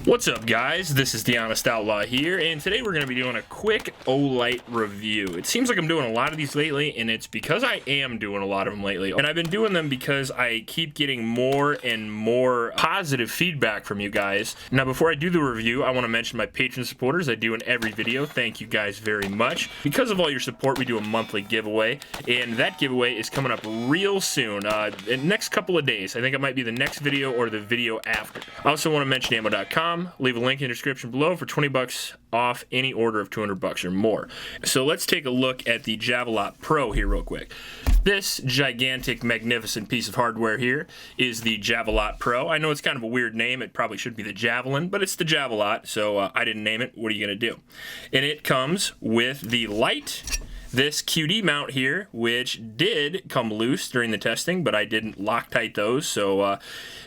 What's up, guys? This is the Honest Outlaw here, and today we're going to be doing a quick Olight review. It seems like I'm doing a lot of these lately, and it's because I am doing a lot of them lately. And I've been doing them because I keep getting more and more positive feedback from you guys. Now, before I do the review, I want to mention my Patreon supporters. I do in every video. Thank you guys very much. Because of all your support, we do a monthly giveaway, and that giveaway is coming up real soon. In the next couple of days. I think it might be the next video or the video after. I also want to mention ammo.com. Leave a link in the description below for 20 bucks off any order of 200 bucks or more. So let's take a look at the Javelot Pro here real quick. This gigantic, magnificent piece of hardware here is the Javelot Pro. I know it's kind of a weird name. It probably should be the Javelin, but it's the Javelot, so I didn't name it. What are you going to do? And it comes with the light, this QD mount here, which did come loose during the testing, but I didn't Loctite those, so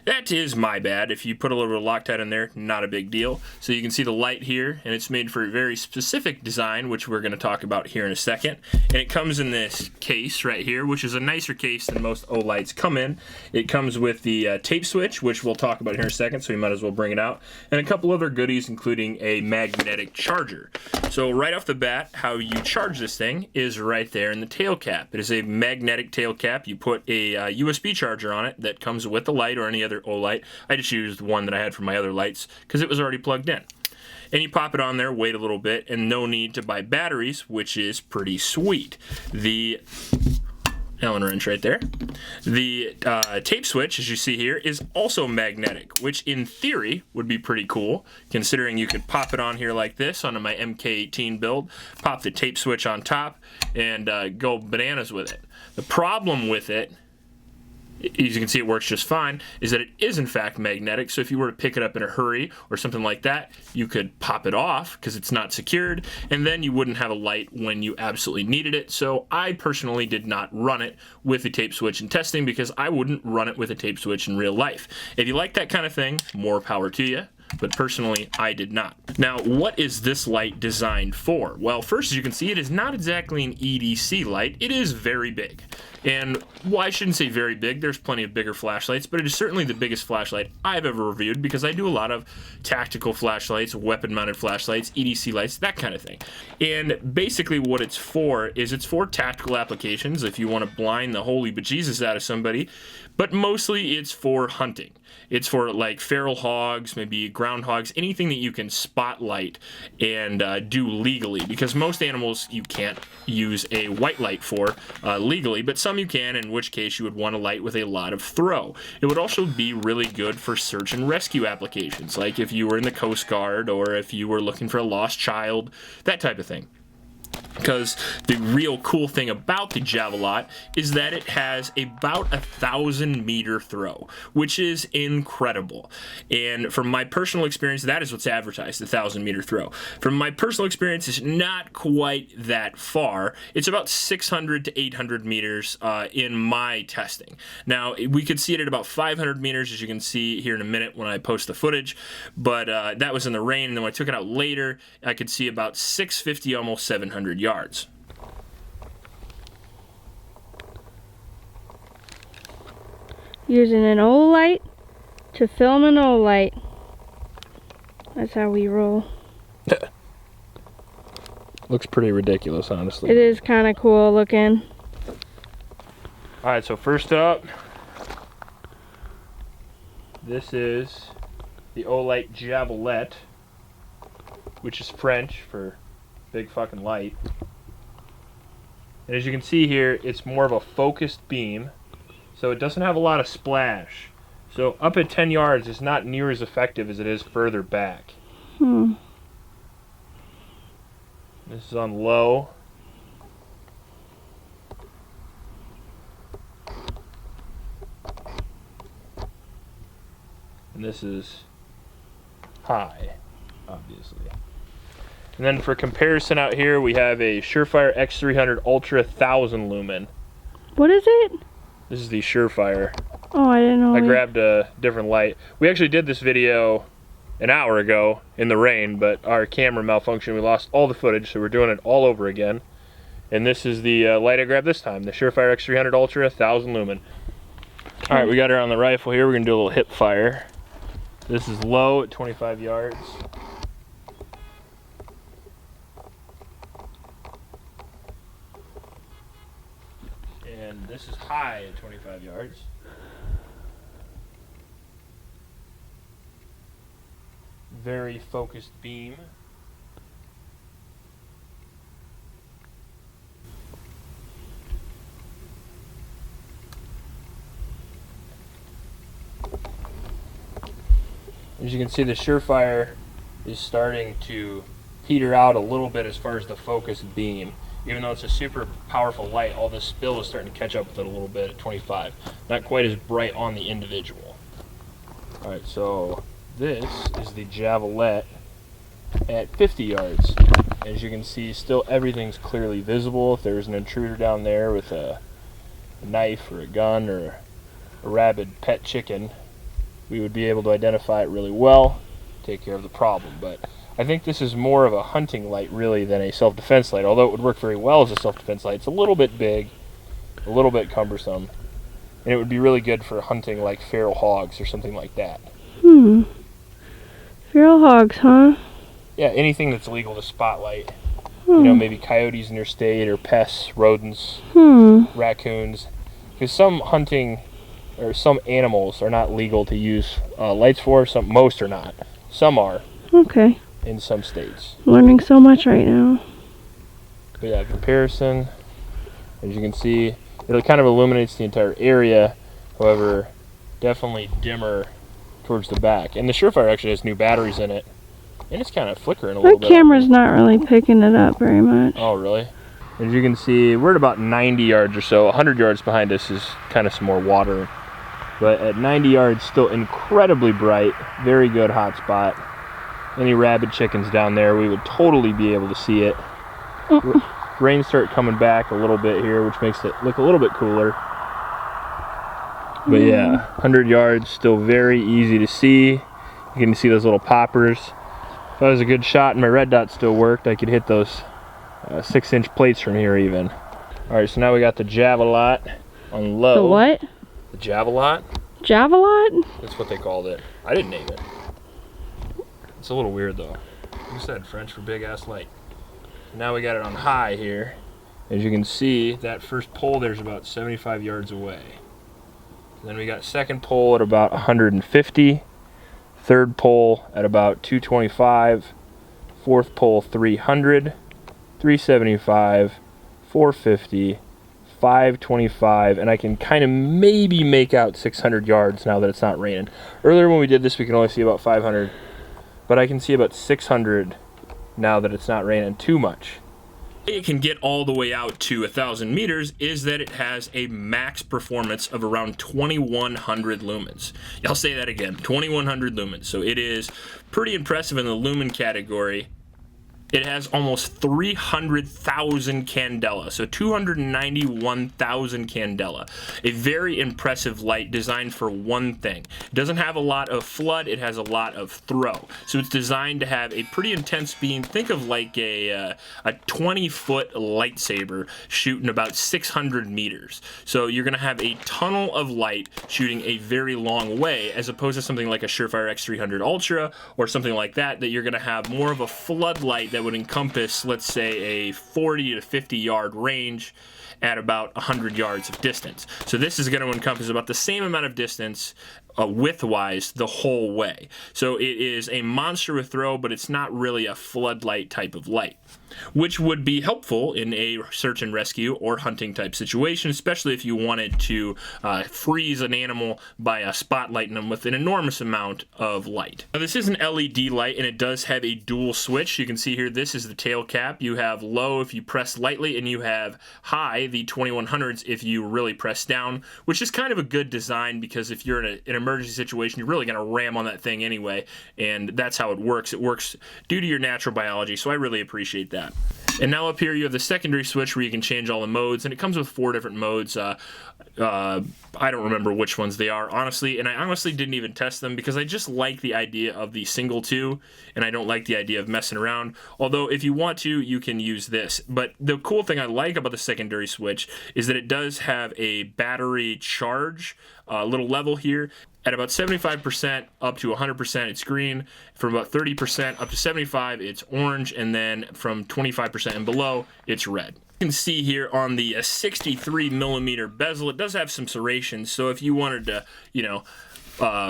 that is my bad. If you put a little bit of Loctite in there, not a big deal. So you can see the light here, and it's made for a very specific design, which we're going to talk about here in a second. And it comes in this case right here, which is a nicer case than most Olights come in. It comes with the tape switch, which we'll talk about here in a second, so we might as well bring it out, and a couple other goodies, including a magnetic charger. So right off the bat, how you charge this thing is right there in the tail cap. It is a magnetic tail cap. You put a USB charger on it that comes with the light or any other Olight. I just used one that I had for my other lights because it was already plugged in. And you pop it on there, wait a little bit, and no need to buy batteries, which is pretty sweet. The Allen wrench right there. The tape switch, as you see here, is also magnetic, which in theory would be pretty cool, considering you could pop it on here like this onto my MK18 build, pop the tape switch on top, and go bananas with it. The problem with it, as you can see it works just fine, is that it is in fact magnetic, so if you were to pick it up in a hurry or something like that, you could pop it off because it's not secured, and then you wouldn't have a light when you absolutely needed it. So I personally did not run it with the tape switch in testing because I wouldn't run it with a tape switch in real life. If you like that kind of thing, more power to you. But personally, I did not. Now, what is this light designed for? Well, first, as you can see, it is not exactly an EDC light. It is very big. And, well, I shouldn't say very big. There's plenty of bigger flashlights, but it is certainly the biggest flashlight I've ever reviewed because I do a lot of tactical flashlights, weapon-mounted flashlights, EDC lights, that kind of thing. And basically what it's for is it's for tactical applications if you want to blind the holy bejesus out of somebody, but mostly it's for hunting. It's for like feral hogs, maybe groundhogs, anything that you can spotlight and do legally, because most animals you can't use a white light for legally, but some you can, in which case you would want a light with a lot of throw. It would also be really good for search and rescue applications, like if you were in the Coast Guard or if you were looking for a lost child, that type of thing. Because the real cool thing about the Javelot is that it has about 1,000-meter throw, which is incredible. And from my personal experience, that is what's advertised, the 1,000-meter throw. From my personal experience, it's not quite that far. It's about 600 to 800 meters in my testing. Now, we could see it at about 500 meters, as you can see here in a minute when I post the footage, but that was in the rain, and then when I took it out later, I could see about 650, almost 700 yards. Using an Olight to film an Olight. That's how we roll. Looks pretty ridiculous, honestly. It is kind of cool looking. Alright, so first up, this is the Olight Javelot, which is French for big fucking light. And as you can see here, it's more of a focused beam, so it doesn't have a lot of splash. So up at 10 yards, it's not near as effective as it is further back. This is on low. And this is high, obviously. And then for comparison out here, we have a Surefire X300 Ultra 1000 Lumen. What is it? This is the Surefire. Oh, I didn't know. I grabbed a different light. We actually did this video an hour ago in the rain, but our camera malfunctioned. We lost all the footage, so we're doing it all over again. And this is the light I grabbed this time, the Surefire X300 Ultra 1000 Lumen. All right, we got her on the rifle here. We're gonna do a little hip fire. This is low at 25 yards. And this is high at 25 yards. Very focused beam. As you can see, the Surefire is starting to peter out a little bit as far as the focused beam. Even though it's a super powerful light, all this spill is starting to catch up with it a little bit at 25. Not quite as bright on the individual. Alright, so this is the Javelot at 50 yards. As you can see, still everything's clearly visible. If there's an intruder down there with a knife or a gun or a rabid pet chicken, we would be able to identify it really well, take care of the problem. But I think this is more of a hunting light really than a self-defense light, although it would work very well as a self-defense light. It's a little bit big, a little bit cumbersome, and it would be really good for hunting like feral hogs or something like that. Feral hogs, huh? Yeah, anything that's legal to spotlight. You know, maybe coyotes in your state or pests, rodents, raccoons. Because some hunting or some animals are not legal to use lights for. Most are not. Some are. Okay. In some states. Learning so much right now. But yeah, comparison. As you can see, it kind of illuminates the entire area. However, definitely dimmer towards the back. And the Surefire actually has new batteries in it. And it's kind of flickering a little bit. My camera's not really picking it up very much. Oh, really? As you can see, we're at about 90 yards or so. 100 yards behind us is kind of some more water. But at 90 yards, still incredibly bright. Very good hot spot. Any rabid chickens down there, we would totally be able to see it. Rain start coming back a little bit here, which makes it look a little bit cooler. But yeah, 100 yards, still very easy to see. You can see those little poppers. If I was a good shot and my red dot still worked, I could hit those 6-inch plates from here even. Alright, so now we got the Javelot on low. The what? The Javelot? Javelot? That's what they called it. I didn't name it. It's a little weird though. Who said French for big ass light? Now we got it on high here. As you can see, that first pole there's about 75 yards away. Then we got second pole at about 150. Third pole at about 225. Fourth pole 300. 375. 450. 525, and I can kind of maybe make out 600 yards now that it's not raining. Earlier when we did this, we can only see about 500, but I can see about 600 now that it's not raining too much. It can get all the way out to 1,000 meters is that it has a max performance of around 2,100 lumens. I'll say that again, 2,100 lumens. So it is pretty impressive in the lumen category. It has almost 300,000 candela, so 291,000 candela. A very impressive light designed for one thing. It doesn't have a lot of flood, it has a lot of throw. So it's designed to have a pretty intense beam. Think of like a 20-foot lightsaber shooting about 600 meters. So you're gonna have a tunnel of light shooting a very long way, as opposed to something like a Surefire X300 Ultra or something like that you're gonna have more of a floodlight that would encompass, let's say, a 40 to 50 yard range at about 100 yards of distance. So this is going to encompass about the same amount of distance width-wise the whole way. So it is a monster with throw, but it's not really a floodlight type of light, which would be helpful in a search and rescue or hunting type situation, especially if you wanted to freeze an animal by spotlighting them with an enormous amount of light. Now this is an LED light, and it does have a dual switch. You can see here, this is the tail cap. You have low if you press lightly, and you have high, the 2100s, if you really press down, which is kind of a good design, because if you're in an emergency situation, you're really going to ram on that thing anyway, and that's how it works. It works due to your natural biology, so I really appreciate that. And now up here you have the secondary switch where you can change all the modes, and it comes with 4 different modes. I don't remember which ones they are, honestly, and I honestly didn't even test them because I just like the idea of the single 2, and I don't like the idea of messing around. Although if you want to, you can use this. But the cool thing I like about the secondary switch is that it does have a battery charge little level here. At about 75% up to 100%, it's green. From about 30% up to 75%, it's orange. And then from 25% and below, it's red. You can see here on the 63mm bezel, it does have some serrations. So if you wanted to, you know,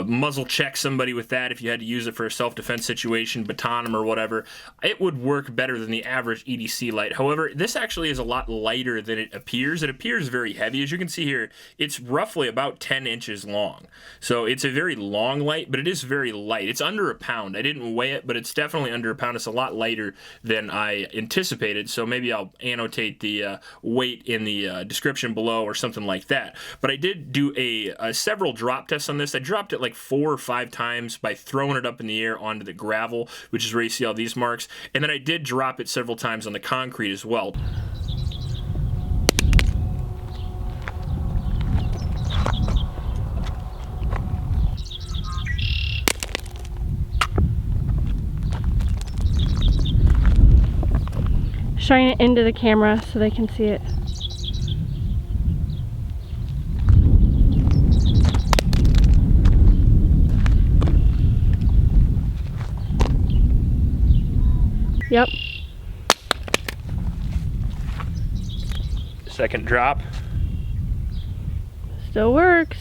muzzle check somebody with that, if you had to use it for a self-defense situation, baton them or whatever, it would work better than the average EDC light. However, this actually is a lot lighter than it appears. It appears very heavy. As you can see here, it's roughly about 10 inches long. So it's a very long light, but it is very light. It's under a pound. I didn't weigh it, but it's definitely under a pound. It's a lot lighter than I anticipated, so maybe I'll annotate the weight in the description below or something like that. But I did do several drop tests on this. I dropped it like 4 or 5 times by throwing it up in the air onto the gravel, which is where you see all these marks, and then I did drop it several times on the concrete as well. Shine it into the camera so they can see it. Yep. Second drop. Still works.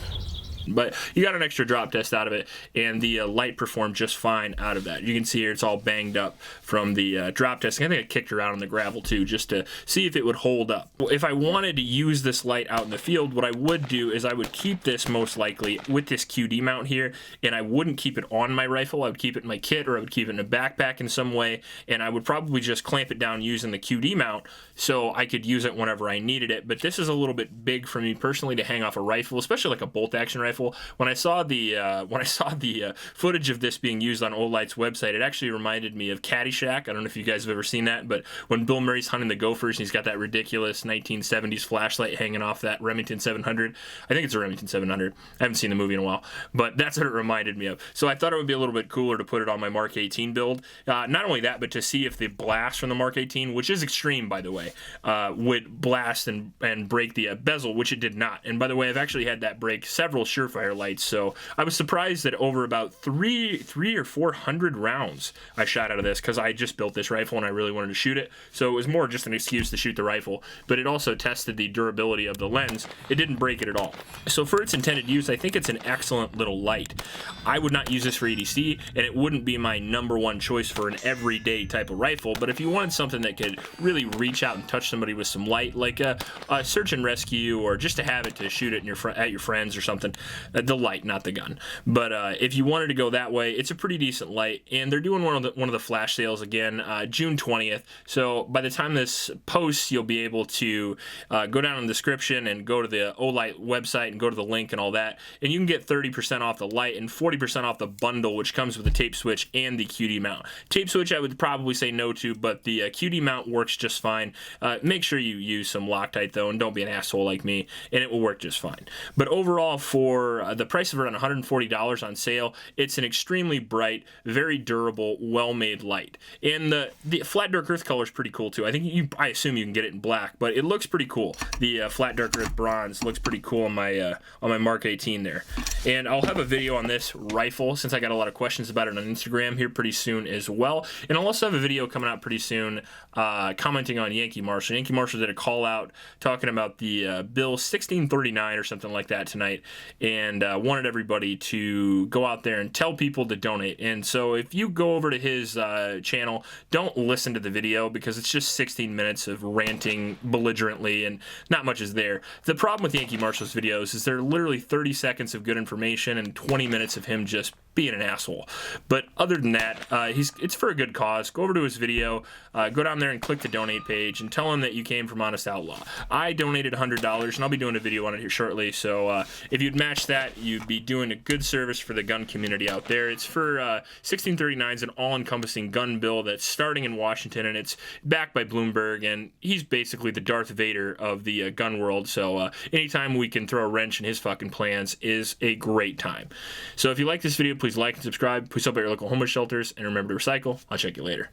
But you got an extra drop test out of it, and the light performed just fine out of that. You can see here it's all banged up from the drop test. I think I kicked around on the gravel too, just to see if it would hold up. If I wanted to use this light out in the field, what I would do is I would keep this most likely with this QD mount here, and I wouldn't keep it on my rifle. I would keep it in my kit, or I would keep it in a backpack in some way, and I would probably just clamp it down using the QD mount so I could use it whenever I needed it. But this is a little bit big for me personally to hang off a rifle, especially like a bolt action rifle. When I saw the footage of this being used on Olight's website, it actually reminded me of Caddyshack. I don't know if you guys have ever seen that, but when Bill Murray's hunting the gophers and he's got that ridiculous 1970s flashlight hanging off that Remington 700. I think it's a Remington 700. I haven't seen the movie in a while, but that's what it reminded me of. So I thought it would be a little bit cooler to put it on my Mark 18 build. Not only that, but to see if the blast from the Mark 18, which is extreme by the way, would blast and break the bezel, which it did not. And by the way, I've actually had that break several Surefire lights, so I was surprised that over about 300 or 400 rounds I shot out of this, because I just built this rifle and I really wanted to shoot it, so it was more just an excuse to shoot the rifle. But it also tested the durability of the lens. It didn't break it at all. So for its intended use, I think it's an excellent little light. I would not use this for EDC, and it wouldn't be my #1 choice for an everyday type of rifle. But if you wanted something that could really reach out and touch somebody with some light, like a search and rescue, or just to have it to shoot it at your friends or something, the light, not the gun. But if you wanted to go that way, it's a pretty decent light, and they're doing one of the flash sales again, June 20th. So by the time this posts, you'll be able to go down in the description and go to the Olight website and go to the link and all that, and you can get 30% off the light and 40% off the bundle, which comes with the tape switch and the QD mount. Tape switch I would probably say no to, but the QD mount works just fine. Make sure you use some Loctite though, and don't be an asshole like me, and it will work just fine. But overall, for the price of around $140 on sale, it's an extremely bright, very durable, well-made light. And the flat dark earth color is pretty cool too. I assume you can get it in black, but it looks pretty cool. The flat dark earth bronze looks pretty cool on my Mark 18 there. And I'll have a video on this rifle, since I got a lot of questions about it on Instagram, here pretty soon as well. And I'll also have a video coming out pretty soon commenting on Yankee Marshall. Yankee Marshall did a call out talking about the bill 1639 or something like that tonight, and wanted everybody to go out there and tell people to donate. And so if you go over to his channel, don't listen to the video, because it's just 16 minutes of ranting belligerently and not much is there. The problem with Yankee Marshall's videos is they're literally 30 seconds of good information and 20 minutes of him just being an asshole. But other than that, it's for a good cause. Go over to his video, go down there and click the donate page and tell him that you came from Honest Outlaw. I donated $100, and I'll be doing a video on it here shortly, so if you'd match that, you'd be doing a good service for the gun community out there. It's for 1639 is an all-encompassing gun bill that's starting in Washington, and it's backed by Bloomberg, and he's basically the Darth Vader of the gun world, so anytime we can throw a wrench in his fucking plans is a great time. So if you like this video, please like and subscribe. Please help out your local homeless shelters, and remember to recycle. I'll check you later.